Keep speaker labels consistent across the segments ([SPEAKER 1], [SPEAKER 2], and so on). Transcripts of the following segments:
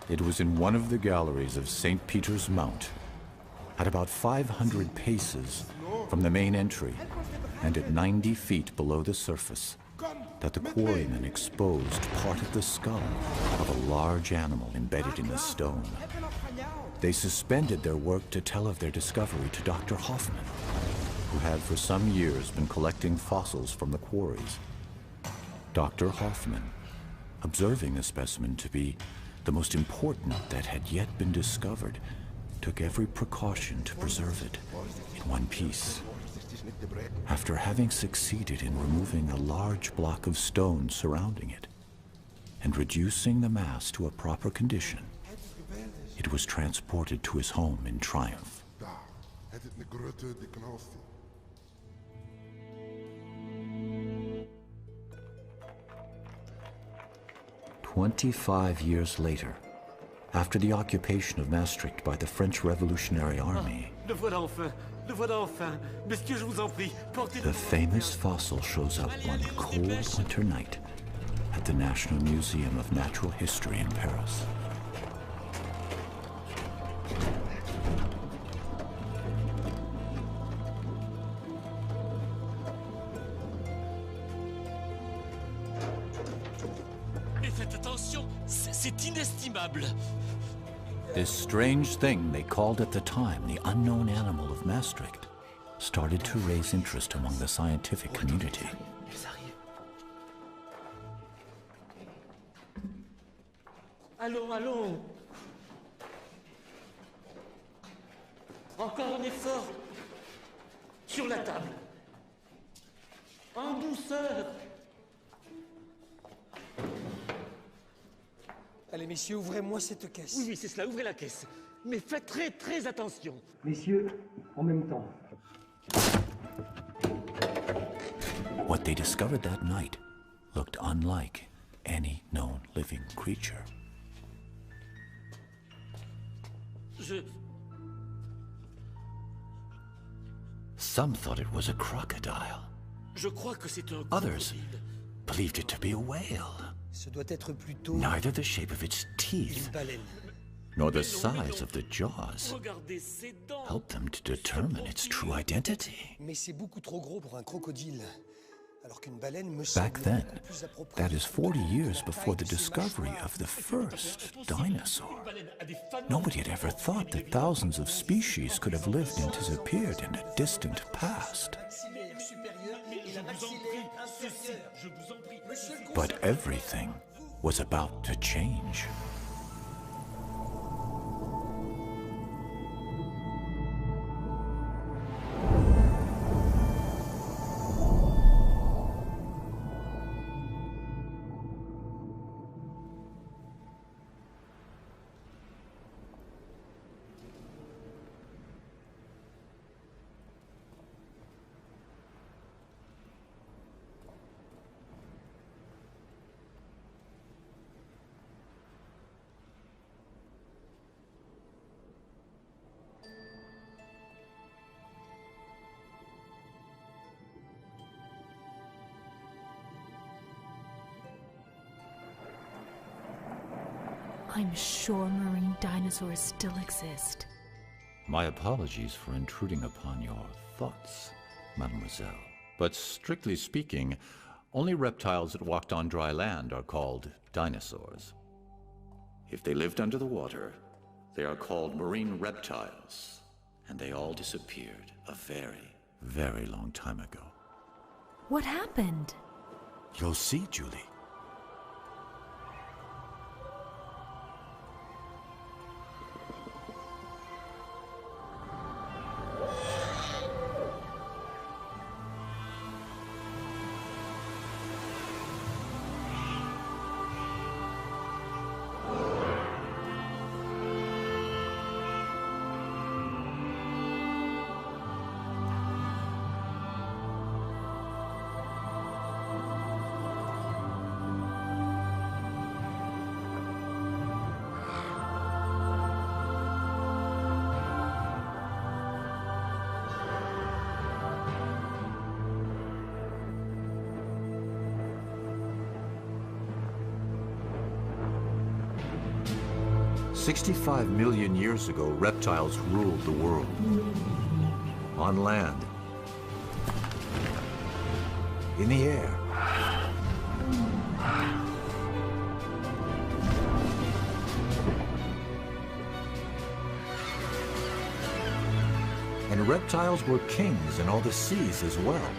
[SPEAKER 1] It was in one of the galleries of St. Peter's Mount, at about 500 paces from the main entry and at 90 feet below the surface, that the quarrymen exposed part of the skull of a large animal embedded in the stone. They suspended their work to tell of their discovery to Dr. Hoffman, who had for some years been collecting fossils from the quarries. Dr. Hoffman, observing the specimen to be the most important that had yet been discovered, took every precaution to preserve it in one piece. After having succeeded in removing a large block of stone surrounding it and reducing the mass to a proper condition, it was transported to his home in triumph. 25 years later, after the occupation of Maastricht by the French Revolutionary Army, the famous fossil shows up one cold winter night at the National Museum of Natural History in Paris. This strange thing they called at the time the unknown animal of Maastricht started to raise interest among the scientific community.
[SPEAKER 2] Allons, allons. Encore un effort. Sur la table. En douceur.
[SPEAKER 3] Allez, messieurs, ouvrez-moi cette caisse.
[SPEAKER 2] Oui, c'est cela, ouvrez la caisse. Mais faites très, très attention.
[SPEAKER 3] Messieurs, en même temps.
[SPEAKER 1] What they discovered that night looked unlike any known living creature. Some thought it was a crocodile.
[SPEAKER 2] Je crois que c'est un
[SPEAKER 1] Others believed it to be a whale.
[SPEAKER 3] Ce doit être plutôt
[SPEAKER 1] Neither the shape of its teeth
[SPEAKER 3] une baleine.
[SPEAKER 1] nor the size of the jaws
[SPEAKER 2] Regardez ses dents.
[SPEAKER 1] helped them to determine its true identity.
[SPEAKER 3] Mais c'est beaucoup trop gros pour un crocodile. Alors qu'une baleine me
[SPEAKER 1] Back
[SPEAKER 3] semble
[SPEAKER 1] then,
[SPEAKER 3] beaucoup plus appropriée.
[SPEAKER 1] that is 40 years before the discovery of the first dinosaur. Nobody had ever thought that thousands of species could have lived and disappeared in a distant past. But everything was about to change.
[SPEAKER 4] I'm sure marine dinosaurs still exist.
[SPEAKER 1] My apologies for intruding upon your thoughts, mademoiselle. But strictly speaking, only reptiles that walked on dry land are called dinosaurs. If they lived under the water, they are called marine reptiles. And they all disappeared a very, very long time ago.
[SPEAKER 4] What happened?
[SPEAKER 1] You'll see, Julie. 65 million years ago, reptiles ruled the world. On land, in the air, and reptiles were kings in all the seas as well.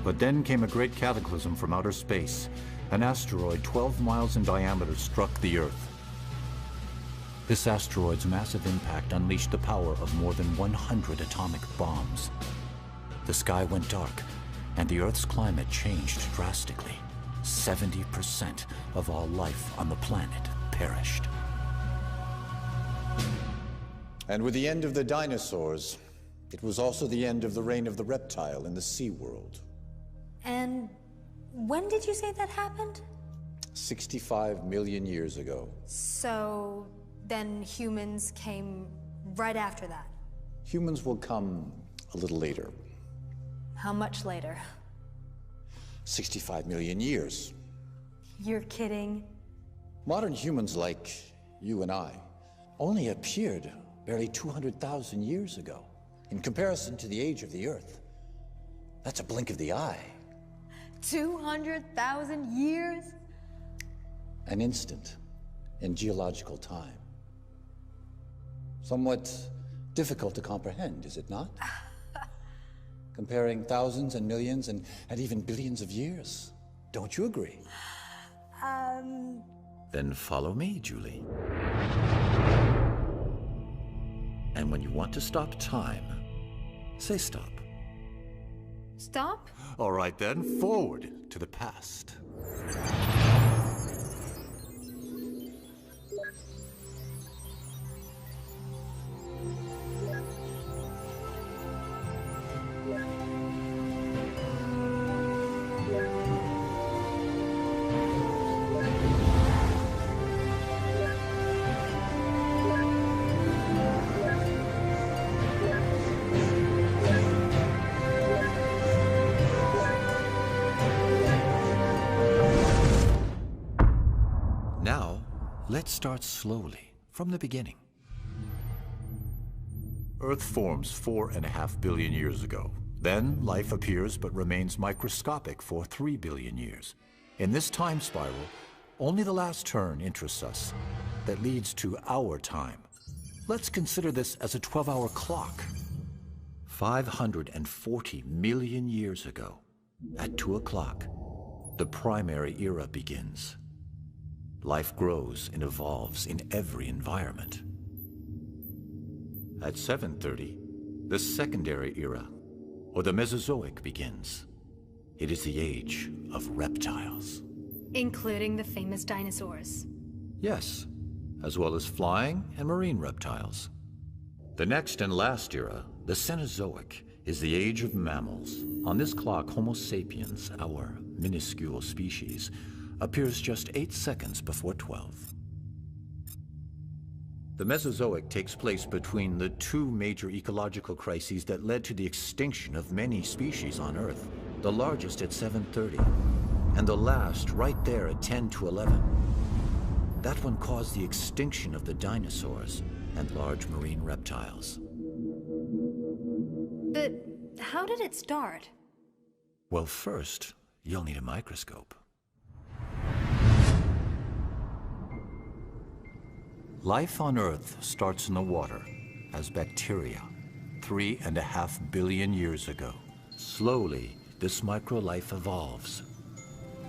[SPEAKER 1] But then came a great cataclysm from outer space. An asteroid 12 miles in diameter struck the Earth. This asteroid's massive impact unleashed the power of more than 100 atomic bombs. The sky went dark, and the Earth's climate changed drastically. 70% of all life on the planet perished.
[SPEAKER 5] And with the end of the dinosaurs, it was also the end of the reign of the reptile in the sea world.
[SPEAKER 6] And when did you say that happened?
[SPEAKER 5] 65 million years ago.
[SPEAKER 6] So then humans came right after that?
[SPEAKER 5] Humans will come a little later.
[SPEAKER 6] How much later?
[SPEAKER 5] 65 million years.
[SPEAKER 6] You're kidding.
[SPEAKER 5] Modern humans like you and I only appeared barely 200,000 years ago. In comparison to the age of the Earth, that's a blink of the eye.
[SPEAKER 6] 200,000 years?
[SPEAKER 5] An instant in geological time. Somewhat difficult to comprehend, is it not? Comparing thousands and millions and even billions of years. Don't you agree?
[SPEAKER 1] Then follow me, Julie. And when you want to stop time, say stop.
[SPEAKER 6] Stop?
[SPEAKER 1] All right then, forward to the past. Let's start slowly, from the beginning. Earth forms 4.5 billion years ago. Then life appears but remains microscopic for 3 billion years. In this time spiral, only the last turn interests us. That leads to our time. Let's consider this as a 12-hour clock. 540 million years ago, at 2 o'clock, the primary era begins. Life grows and evolves in every environment. At 7:30, the secondary era, or the Mesozoic, begins. It is the age of reptiles.
[SPEAKER 6] Including the famous dinosaurs.
[SPEAKER 1] Yes, as well as flying and marine reptiles. The next and last era, the Cenozoic, is the age of mammals. On this clock, Homo sapiens, our minuscule species, appears just 8 seconds before 12. The Mesozoic takes place between the two major ecological crises that led to the extinction of many species on Earth, the largest at 7:30, and the last right there at 10 to 11. That one caused the extinction of the dinosaurs and large marine reptiles.
[SPEAKER 6] But how did it start?
[SPEAKER 1] Well, first, you'll need a microscope. Life on Earth starts in the water as bacteria 3.5 billion years ago. Slowly, this microlife evolves.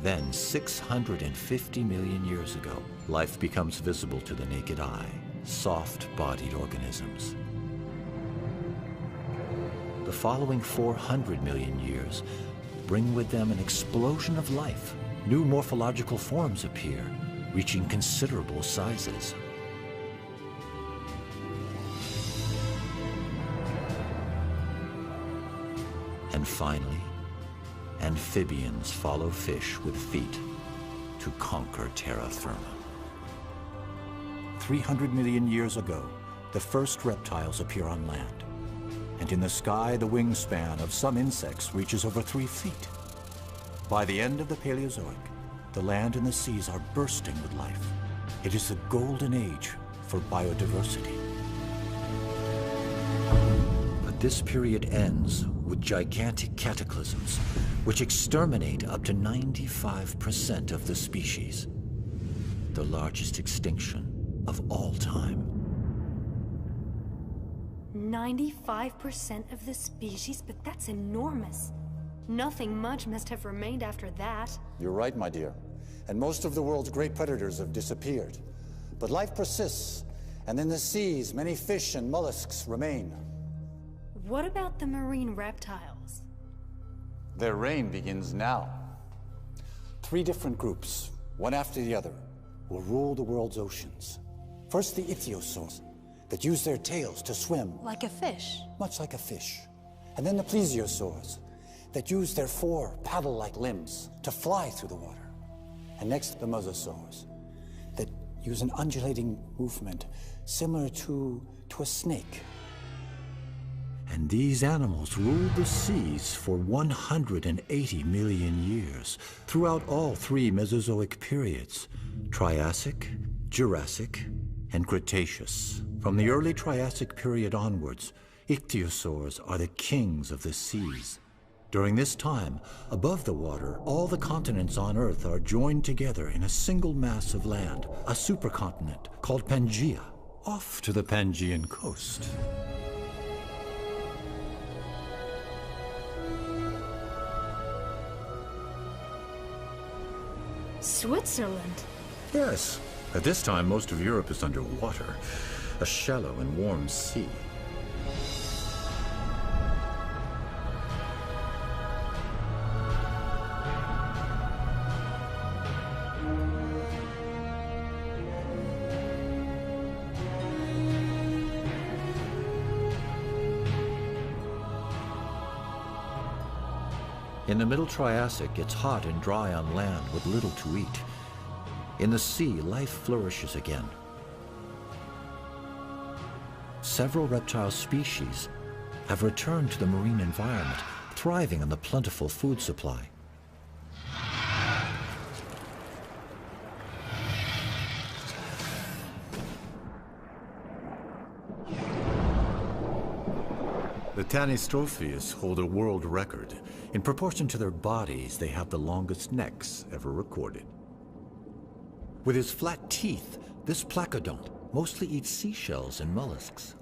[SPEAKER 1] Then, 650 million years ago, life becomes visible to the naked eye, soft-bodied organisms. The following 400 million years bring with them an explosion of life. New morphological forms appear, reaching considerable sizes. And finally, amphibians follow fish with feet to conquer terra firma. 300 million years ago, the first reptiles appear on land. And in the sky, the wingspan of some insects reaches over 3 feet. By the end of the Paleozoic, the land and the seas are bursting with life. It is the golden age for biodiversity. But this period ends with gigantic cataclysms, which exterminate up to 95% of the species. The largest extinction of all time.
[SPEAKER 6] 95% of the species? But that's enormous. Nothing much must have remained after that.
[SPEAKER 5] You're right, my dear. And most of the world's great predators have disappeared. But life persists, and in the seas, many fish and mollusks remain.
[SPEAKER 6] What about the marine reptiles?
[SPEAKER 5] Their reign begins now. 3 different groups, one after the other, will rule the world's oceans. First, the ichthyosaurs, that use their tails to swim.
[SPEAKER 6] Like a fish?
[SPEAKER 5] Much like a fish. And then the plesiosaurs, that use their 4 paddle-like limbs to fly through the water. And next, the mosasaurs, that use an undulating movement similar to a snake.
[SPEAKER 1] And these animals ruled the seas for 180 million years, throughout all 3 Mesozoic periods: Triassic, Jurassic, and Cretaceous. From the early Triassic period onwards, ichthyosaurs are the kings of the seas. During this time, above the water, all the continents on Earth are joined together in a single mass of land, a supercontinent called Pangaea, off to the Pangaean coast.
[SPEAKER 6] Switzerland?
[SPEAKER 1] Yes. At this time, most of Europe is underwater, a shallow and warm sea. In the Middle Triassic, it's hot and dry on land with little to eat. In the sea, life flourishes again. Several reptile species have returned to the marine environment, thriving on the plentiful food supply. The Tanistrophius hold a world record. In proportion to their bodies, they have the longest necks ever recorded. With his flat teeth, this placodont mostly eats seashells and mollusks.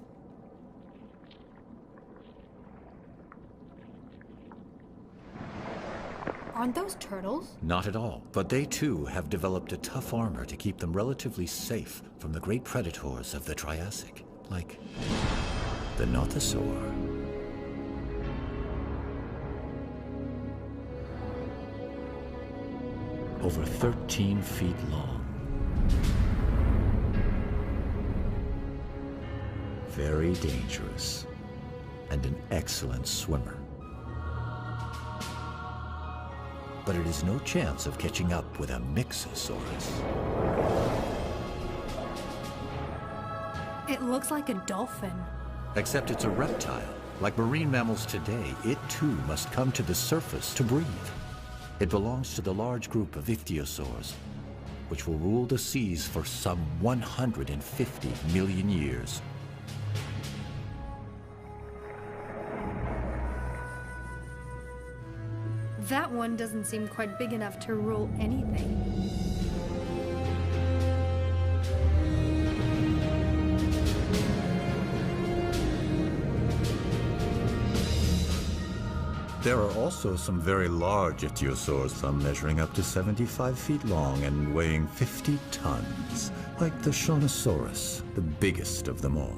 [SPEAKER 6] Aren't those turtles?
[SPEAKER 1] Not at all, but they too have developed a tough armor to keep them relatively safe from the great predators of the Triassic, like the nothosaur. Over 13 feet long. Very dangerous, and an excellent swimmer. But it is no chance of catching up with a Mixosaurus.
[SPEAKER 6] It looks like a dolphin.
[SPEAKER 1] Except it's a reptile. Like marine mammals today, it too must come to the surface to breathe. It belongs to the large group of ichthyosaurs, which will rule the seas for some 150 million years.
[SPEAKER 6] That one doesn't seem quite big enough to rule anything.
[SPEAKER 1] There are also some very large ichthyosaurs, some measuring up to 75 feet long and weighing 50 tons, like the Shawnosaurus, the biggest of them all.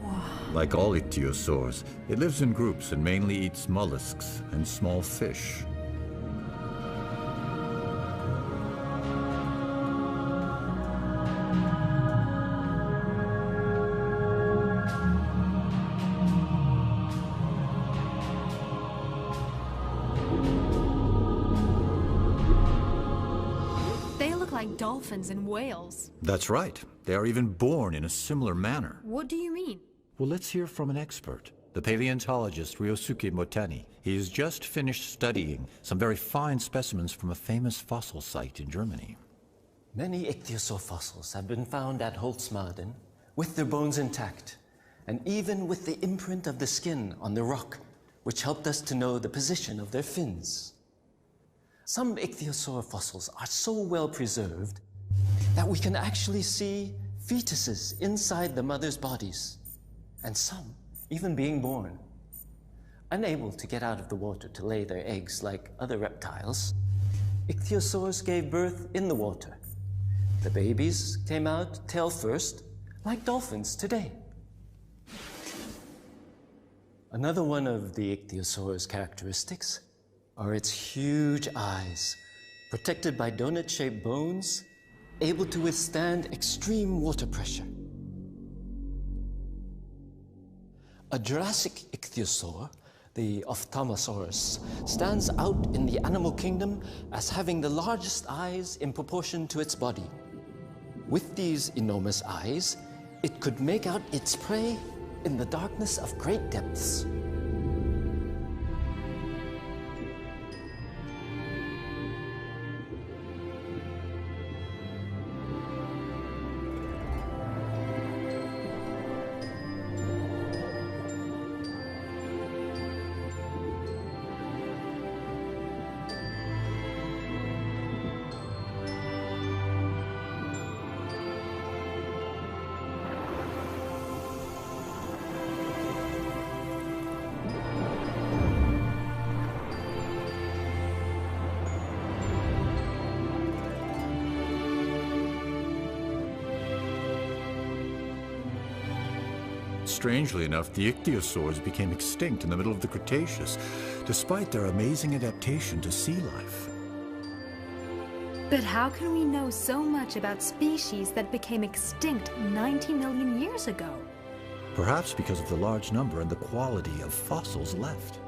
[SPEAKER 6] Wow.
[SPEAKER 1] Like all ichthyosaurs, it lives in groups and mainly eats mollusks and small fish.
[SPEAKER 6] Dolphins and whales.
[SPEAKER 1] That's right. They are even born in a similar manner.
[SPEAKER 6] What do you mean?
[SPEAKER 1] Well, let's hear from an expert. the paleontologist Ryosuke Motani. He has just finished studying some very fine specimens from a famous fossil site in Germany.
[SPEAKER 7] Many ichthyosaur fossils have been found at Holzmaden with their bones intact, and even with the imprint of the skin on the rock, which helped us to know the position of their fins. Some ichthyosaur fossils are so well preserved that we can actually see fetuses inside the mother's bodies, and some even being born. Unable to get out of the water to lay their eggs like other reptiles, ichthyosaurs gave birth in the water. The babies came out tail first, like dolphins today. Another one of the ichthyosaur's characteristics are its huge eyes, protected by donut-shaped bones, able to withstand extreme water pressure. A Jurassic ichthyosaur, the Ophthalmosaurus, stands out in the animal kingdom as having the largest eyes in proportion to its body. With these enormous eyes, it could make out its prey in the darkness of great depths.
[SPEAKER 1] Strangely enough, the ichthyosaurs became extinct in the middle of the Cretaceous, despite their amazing adaptation to sea life.
[SPEAKER 6] But how can we know so much about species that became extinct 90 million years ago?
[SPEAKER 1] Perhaps because of the large number and the quality of fossils left.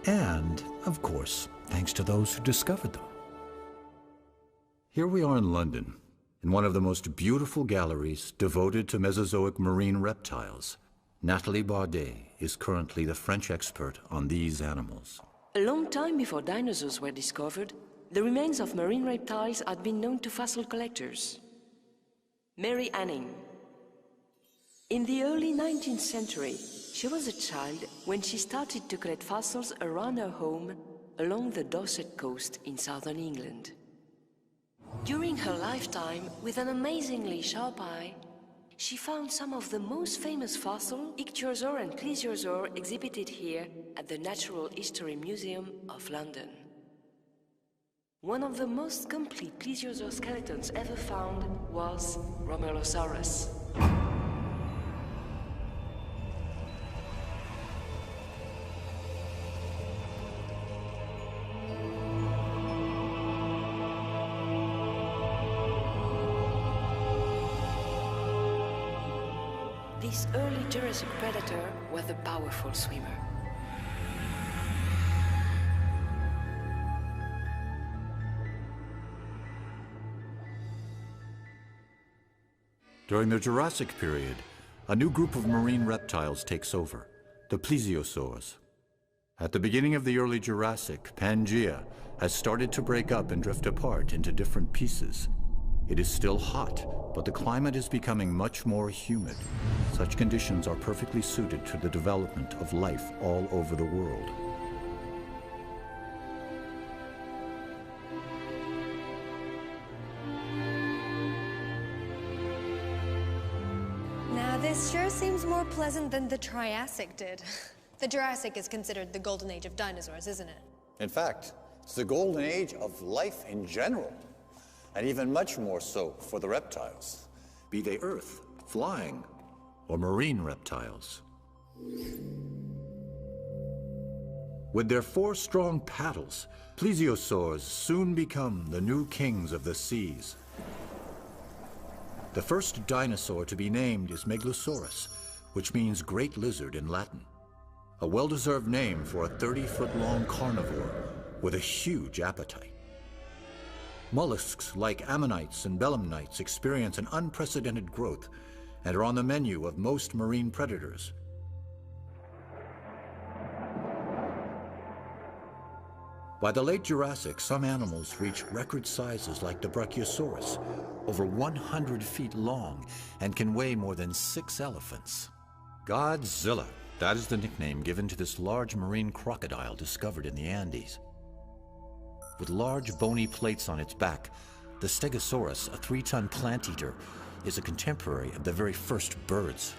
[SPEAKER 1] And, of course, thanks to those who discovered them. Here we are in London, in one of the most beautiful galleries devoted to Mesozoic marine reptiles. Nathalie Bardet is currently the French expert on these animals.
[SPEAKER 8] A long time before dinosaurs were discovered, the remains of marine reptiles had been known to fossil collectors. Mary Anning. In the early 19th century, she was a child when she started to collect fossils around her home along the Dorset coast in southern England. During her lifetime, with an amazingly sharp eye, she found some of the most famous fossil, ichthyosaur and plesiosaur, exhibited here at the Natural History Museum of London. One of the most complete plesiosaur skeletons ever found was Mosasaurus. This early Jurassic predator was a powerful swimmer.
[SPEAKER 1] During the Jurassic period, a new group of marine reptiles takes over, the plesiosaurs. At the beginning of the early Jurassic, Pangaea has started to break up and drift apart into different pieces. It is still hot, but the climate is becoming much more humid. Such conditions are perfectly suited to the development of life all over the world.
[SPEAKER 6] Now, this sure seems more pleasant than the Triassic did. The Jurassic is considered the golden age of dinosaurs, isn't it?
[SPEAKER 5] In fact, it's the golden age of life in general, and even much more so for the reptiles.
[SPEAKER 1] Be they earth, flying, or marine reptiles. With their 4 strong paddles, plesiosaurs soon become the new kings of the seas. The first dinosaur to be named is Megalosaurus, which means great lizard in Latin. A well-deserved name for a 30-foot-long carnivore with a huge appetite. Mollusks like ammonites and belemnites experience an unprecedented growth and are on the menu of most marine predators. By the late Jurassic, some animals reach record sizes like the Brachiosaurus, over 100 feet long, and can weigh more than 6 elephants. Godzilla, that is the nickname given to this large marine crocodile discovered in the Andes. With large bony plates on its back, the Stegosaurus, a 3-ton plant eater, is a contemporary of the very first birds.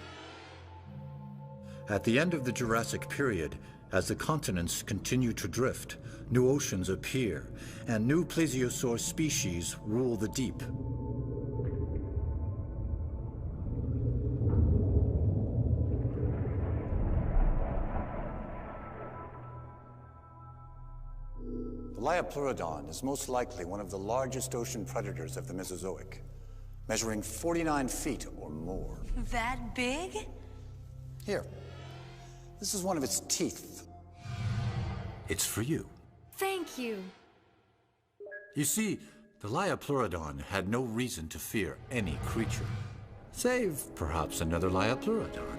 [SPEAKER 1] At the end of the Jurassic period, as the continents continue to drift, new oceans appear, and new plesiosaur species rule the deep.
[SPEAKER 5] The Livyatan is most likely one of the largest ocean predators of the Mesozoic, measuring 49 feet or more.
[SPEAKER 6] That big?
[SPEAKER 5] Here, this is one of its teeth.
[SPEAKER 1] It's for you.
[SPEAKER 6] Thank you.
[SPEAKER 1] You see, the Livyatan had no reason to fear any creature, save perhaps another Livyatan.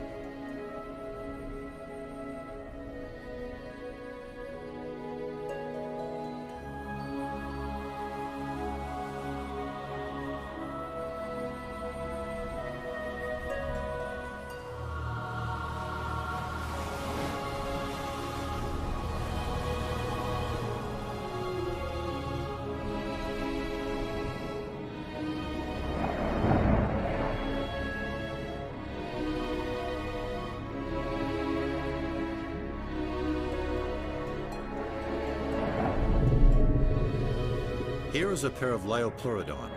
[SPEAKER 1] Here is a pair of Livyatan.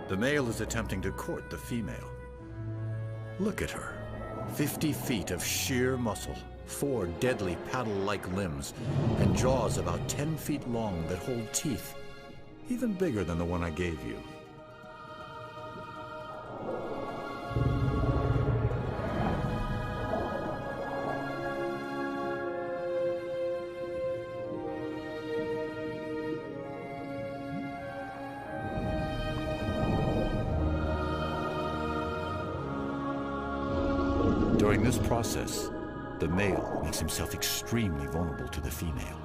[SPEAKER 1] The male is attempting to court the female. Look at her. 50 feet of sheer muscle, 4 deadly paddle-like limbs, and jaws about 10 feet long that hold teeth, even bigger than the one I gave you. During this process, the male makes himself extremely vulnerable to the female.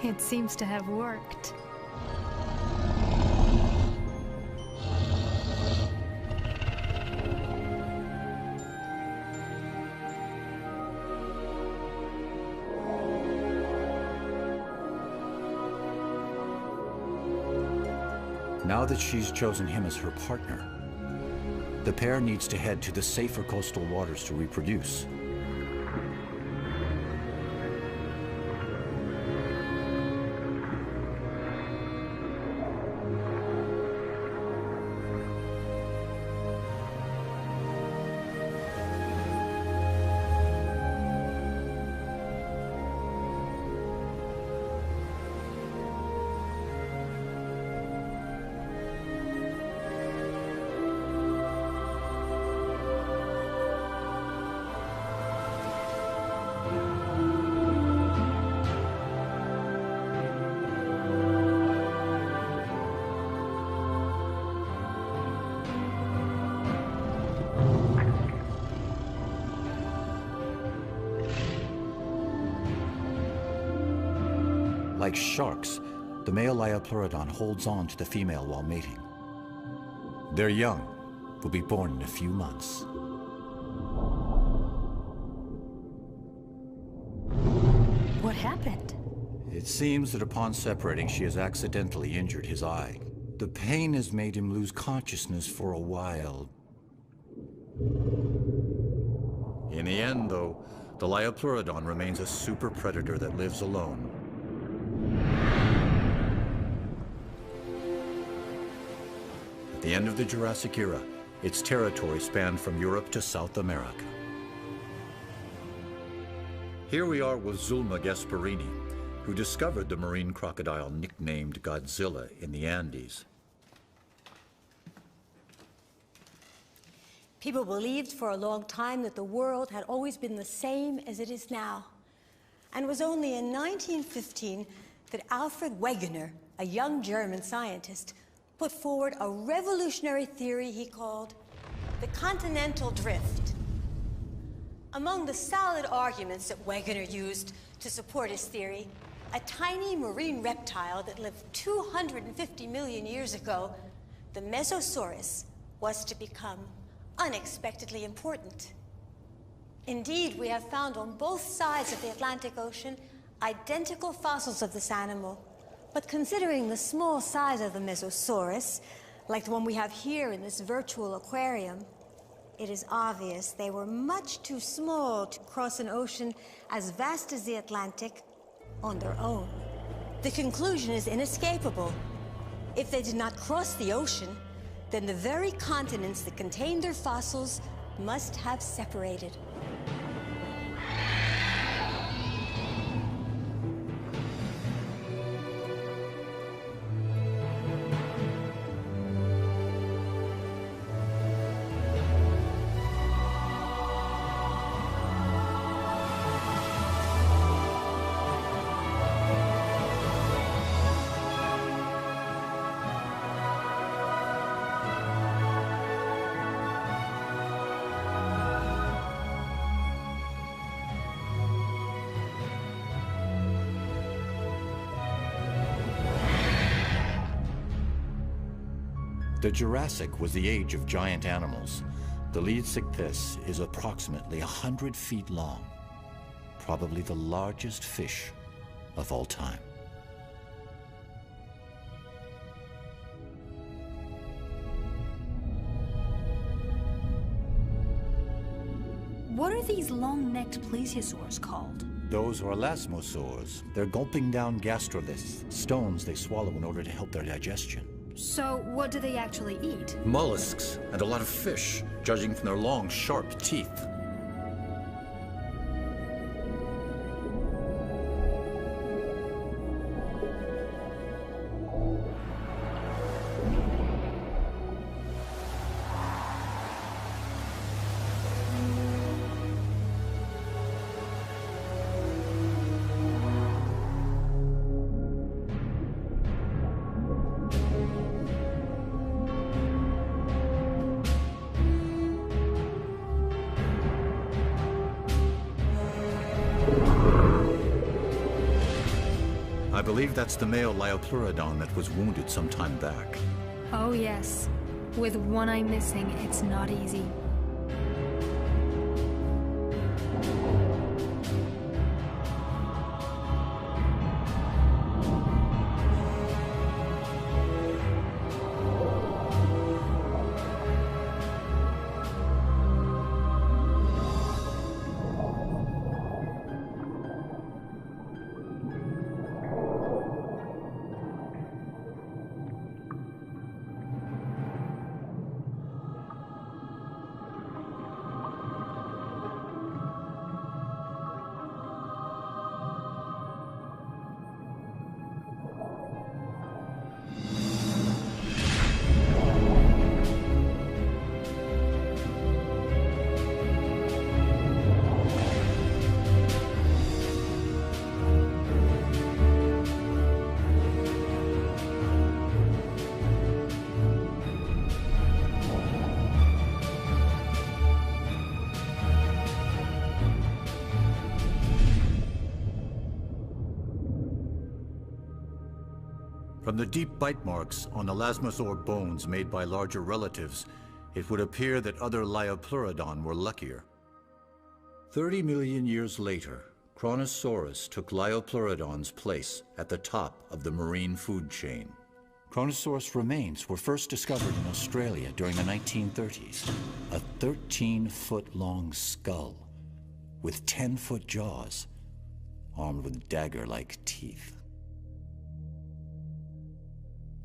[SPEAKER 6] It seems to have worked.
[SPEAKER 1] Now that she's chosen him as her partner, the pair needs to head to the safer coastal waters to reproduce. Like sharks, the male Livyatan holds on to the female while mating. Their young will be born in a few months.
[SPEAKER 4] What happened?
[SPEAKER 1] It seems that upon separating, she has accidentally injured his eye. The pain has made him lose consciousness for a while. In the end, though, the Livyatan remains a super predator that lives alone. At the end of the Jurassic era, its territory spanned from Europe to South America. Here we are with Zulma Gasparini, who discovered the marine crocodile nicknamed Godzilla in the Andes.
[SPEAKER 9] People believed for a long time that the world had always been the same as it is now. And it was only in 1915 that Alfred Wegener, a young German scientist, put forward a revolutionary theory he called the continental drift. Among the solid arguments that Wegener used to support his theory, a tiny marine reptile that lived 250 million years ago, the Mosasaurus, was to become unexpectedly important. Indeed, we have found on both sides of the Atlantic Ocean identical fossils of this animal. But considering the small size of the Mosasaurus, like the one we have here in this virtual aquarium, it is obvious they were much too small to cross an ocean as vast as the Atlantic on their own. The conclusion is inescapable. If they did not cross the ocean, then the very continents that contained their fossils must have separated.
[SPEAKER 1] The Jurassic was the age of giant animals. The Livyatan is approximately 100 feet long, probably the largest fish of all time.
[SPEAKER 6] What are these long-necked plesiosaurs called?
[SPEAKER 1] Those are elasmosaurs. They're gulping down gastroliths, stones they swallow in order to help their digestion.
[SPEAKER 6] So, what do they actually eat?
[SPEAKER 1] Mollusks and a lot of fish, judging from their long, sharp teeth. I believe that's the male Liopleurodon that was wounded some time back.
[SPEAKER 6] Oh yes. With one eye missing, it's not easy. From the deep bite marks on elasmosaur bones made by larger relatives, it would appear that other Liopleurodon were luckier. 30 million years later, Kronosaurus took Liopleurodon's place at the top of the marine food chain. Kronosaurus remains were first discovered in Australia during the 1930s. A 13-foot-long skull with 10-foot jaws, armed with dagger-like teeth.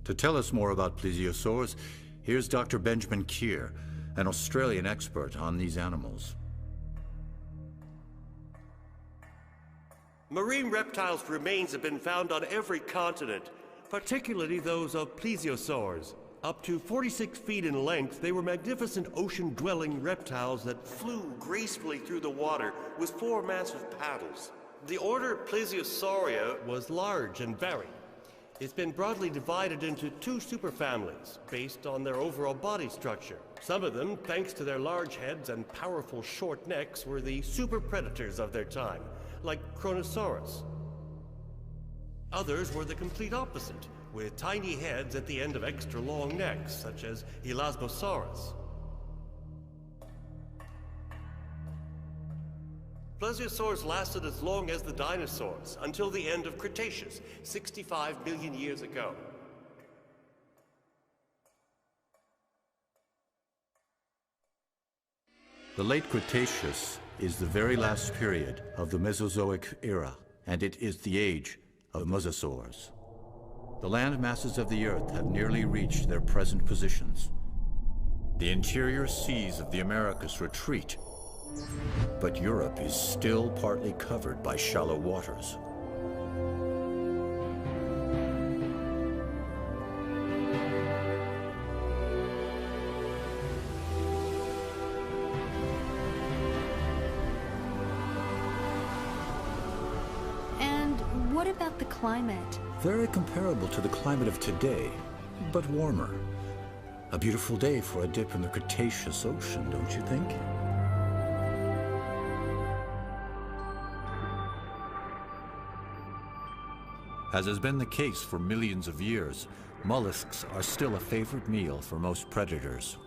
[SPEAKER 6] To tell us more about plesiosaurs, here's Dr. Benjamin Keir, an Australian expert on these animals.
[SPEAKER 10] Marine reptiles' remains have been found on every continent, particularly those of plesiosaurs. Up to 46 feet in length, they were magnificent ocean-dwelling reptiles that flew gracefully through the water with 4 massive paddles. The order Plesiosauria was large and varied. It's been broadly divided into 2 superfamilies based on their overall body structure. Some of them, thanks to their large heads and powerful short necks, were the super predators of their time, like Kronosaurus. Others were the complete opposite, with tiny heads at the end of extra long necks, such as Elasmosaurus. Plesiosaurs lasted as long as the dinosaurs, until the end of Cretaceous, 65 million years ago.
[SPEAKER 6] The late Cretaceous is the very last period of the Mesozoic era, and it is the age of mosasaurs. The land masses of the Earth have nearly reached their present positions. The interior seas of the Americas retreat, but Europe is still partly covered by shallow waters.
[SPEAKER 4] And what about the climate?
[SPEAKER 6] Very comparable to the climate of today, but warmer. A beautiful day for a dip in the Cretaceous Ocean, don't you think? As has been the case for millions of years, mollusks are still a favorite meal for most predators.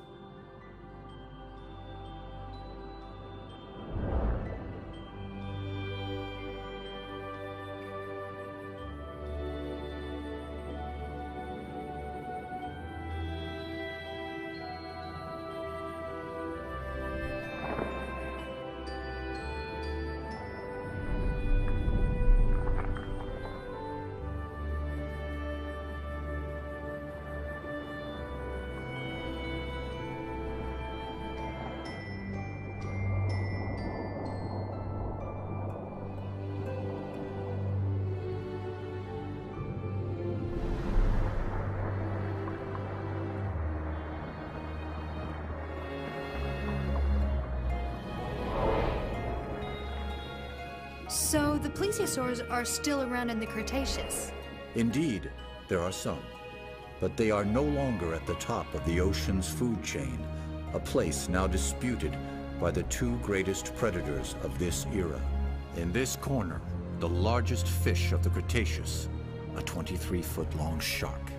[SPEAKER 4] So the plesiosaurs are still around in the Cretaceous?
[SPEAKER 6] Indeed, there are some, but they are no longer at the top of the ocean's food chain, a place now disputed by the 2 greatest predators of this era. In this corner, the largest fish of the Cretaceous, a 23-foot-long shark.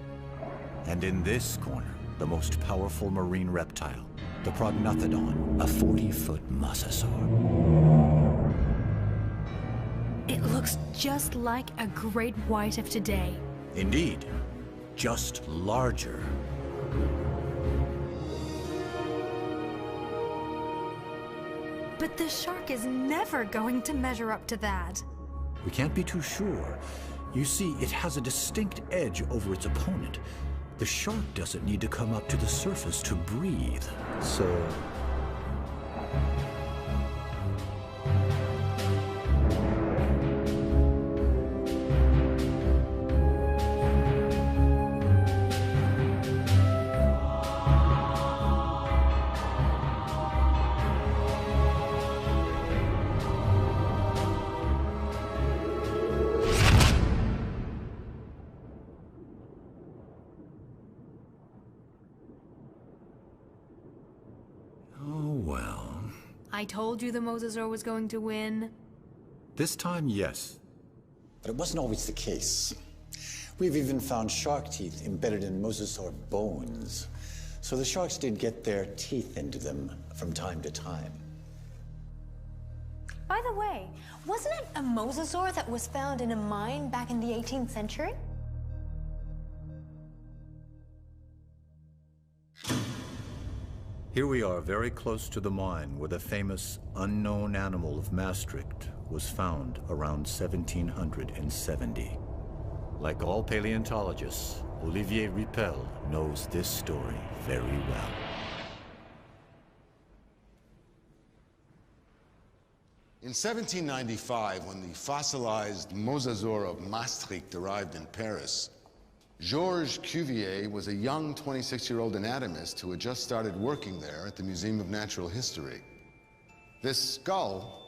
[SPEAKER 6] And in this corner, the most powerful marine reptile, the prognathodon, a 40-foot mosasaur.
[SPEAKER 4] It looks just like a great white of today.
[SPEAKER 6] Indeed, just larger.
[SPEAKER 4] But the shark is never going to measure up to that.
[SPEAKER 6] We can't be too sure. You see, it has a distinct edge over its opponent. The shark doesn't need to come up to the surface to breathe, so...
[SPEAKER 4] I told you the mosasaur was going to win.
[SPEAKER 6] This time, yes.
[SPEAKER 5] But it wasn't always the case. We've even found shark teeth embedded in mosasaur bones. So the sharks did get their teeth into them from time to time.
[SPEAKER 9] By the way, wasn't it a mosasaur that was found in a mine back in the 18th century?
[SPEAKER 6] Here we are, very close to the mine where the famous unknown animal of Maastricht was found around 1770. Like all paleontologists, Olivier Rippel knows this story very well.
[SPEAKER 11] In 1795, when the fossilized mosasaur of Maastricht arrived in Paris, Georges Cuvier was a young 26-year-old anatomist who had just started working there at the Museum of Natural History. This skull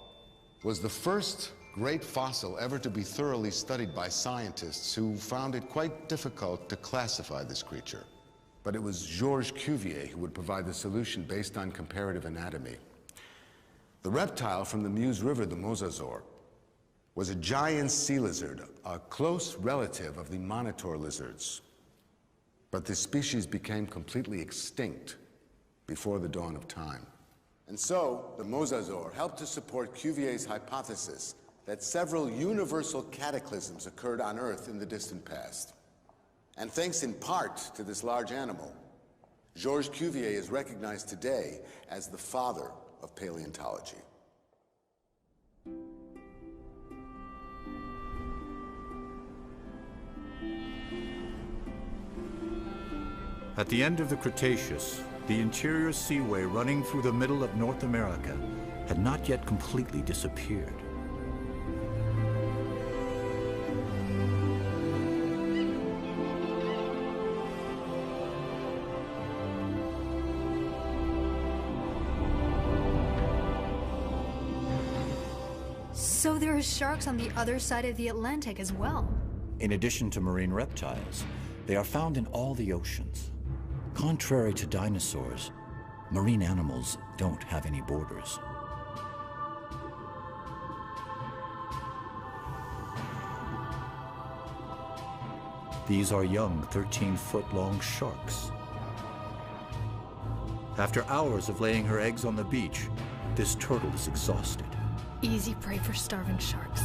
[SPEAKER 11] was the first great fossil ever to be thoroughly studied by scientists who found it quite difficult to classify this creature. But it was Georges Cuvier who would provide the solution based on comparative anatomy. The reptile from the Meuse River, the Mosasaurus, was a giant sea lizard, a close relative of the monitor lizards. But this species became completely extinct before the dawn of time. And so, the Mosasaurus helped to support Cuvier's hypothesis that several universal cataclysms occurred on Earth in the distant past. And thanks in part to this large animal, Georges Cuvier is recognized today as the father of paleontology.
[SPEAKER 6] At the end of the Cretaceous, the interior seaway running through the middle of North America had not yet completely disappeared.
[SPEAKER 4] So there are sharks on the other side of the Atlantic as well.
[SPEAKER 1] In addition to marine reptiles, they are found in all the oceans. Contrary to dinosaurs, marine animals don't have any borders. These are young 13-foot-long sharks.
[SPEAKER 6] After hours of laying her eggs on the beach, this turtle is exhausted.
[SPEAKER 4] Easy prey for starving sharks.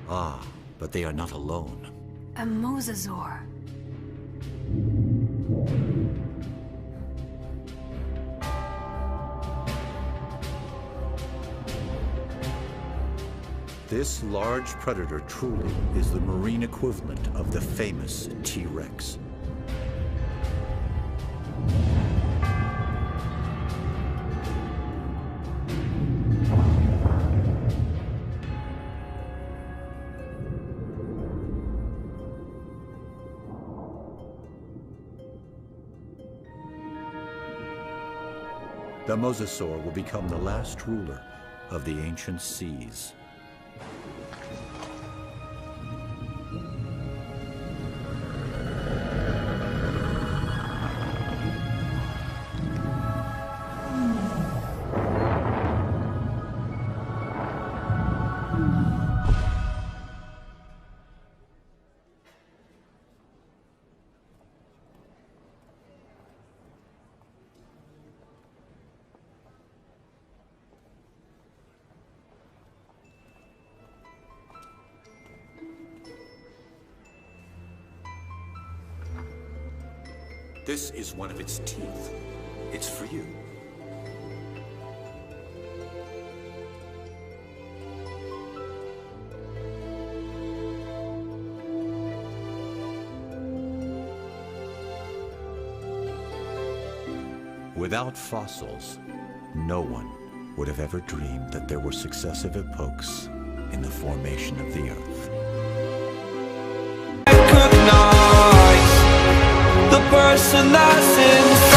[SPEAKER 1] Ah, but they are not alone.
[SPEAKER 4] A mosasaur.
[SPEAKER 6] This large predator truly is the marine equivalent of the famous T-Rex. The mosasaur will become the last ruler of the ancient seas. This is one of its teeth. It's for you. Without fossils, no one would have ever dreamed that there were successive epochs in the formation of the Earth.
[SPEAKER 12] The person that's inside